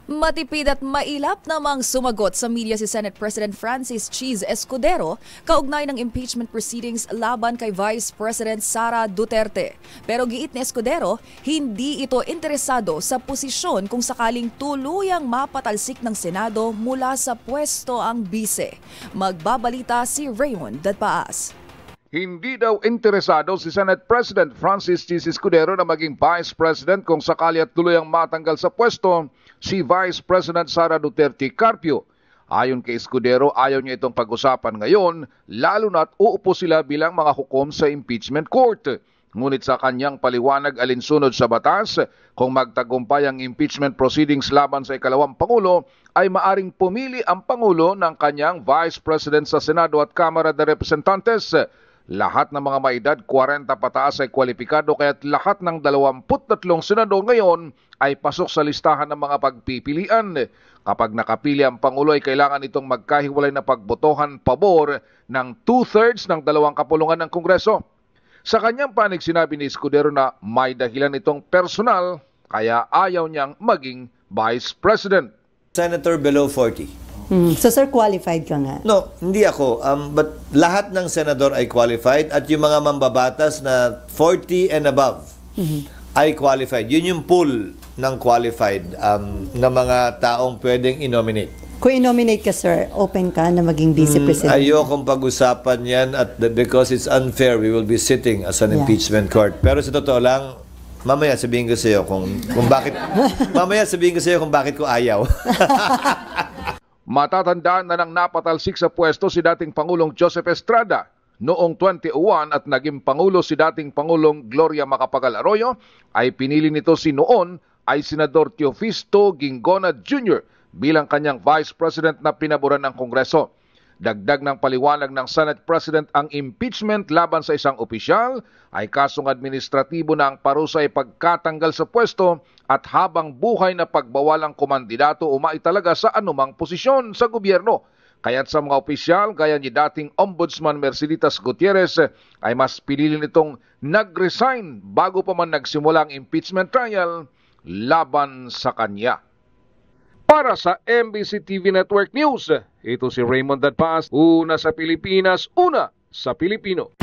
Matipid at mailap namang sumagot sa media si Senate President Francis Cheese Escudero kaugnay ng impeachment proceedings laban kay Vice President Sara Duterte. Pero giit ni Escudero, hindi ito interesado sa posisyon kung sakaling tuluyang mapatalsik ng Senado mula sa pwesto ang bise. Magbabalita si Raymond Dadpaas. Hindi daw interesado si Senate President Francis Cheese Escudero na maging Vice President kung sakali at tuluyang matanggal sa pwesto si Vice President Sara Duterte Carpio. Ayon kay Escudero, ayaw niya itong pag-usapan ngayon, lalo na't uupo sila bilang mga hukom sa impeachment court. Ngunit sa kanyang paliwanag alinsunod sa batas, kung magtagumpay ang impeachment proceedings laban sa ikalawang Pangulo, ay maaring pumili ang Pangulo ng kanyang Vice President sa Senado at Kamara de Representantes. Lahat ng mga maedad 40 pataas ay kwalipikado kaya't lahat ng 23 senador ngayon ay pasok sa listahan ng mga pagpipilian. Kapag nakapili ang Pangulo ay kailangan itong magkahiwalay na pagbotohan pabor ng 2/3 ng 2 kapulungan ng Kongreso. Sa kanyang panig sinabi ni Escudero na may dahilan itong personal kaya ayaw niyang maging Vice President. Senator below 40. So sir, qualified ka nga? No, hindi ako. But lahat ng senador ay qualified at yung mga mambabatas na 40 and above ay qualified. Yun yung pool ng qualified na mga taong pwedeng i-nominate. Kung i-nominate ka sir, open ka na maging vice president? Ayokong pag-usapan yan because it's unfair. We will be sitting as an impeachment court. Pero sa totoo lang, mamaya sabihin ko sa iyo kung bakit kung bakit ko ayaw. Matatandaan na nang napatalsik sa pwesto si dating Pangulong Joseph Estrada noong 2001 at naging Pangulo si dating Pangulong Gloria Macapagal Arroyo, ay pinili nito si noon ay Senador Teofisto Ginggona Jr. bilang kanyang Vice President na pinaboran ng Kongreso. Dagdag ng paliwanag ng Senate President, ang impeachment laban sa isang opisyal ay kasong administratibo na ang parusa ay pagkatanggal sa pwesto at habang buhay na pagbawal ang kumandidato o maitalaga sa anumang posisyon sa gobyerno. Kaya't sa mga opisyal, gaya ni dating Ombudsman Merceditas Gutierrez, ay mas pinili nitong nag-resign bago pa man nagsimula ang impeachment trial laban sa kanya. Para sa MBC TV Network News, ito si Raymond Dadpaas, una sa Pilipinas, una sa Pilipino.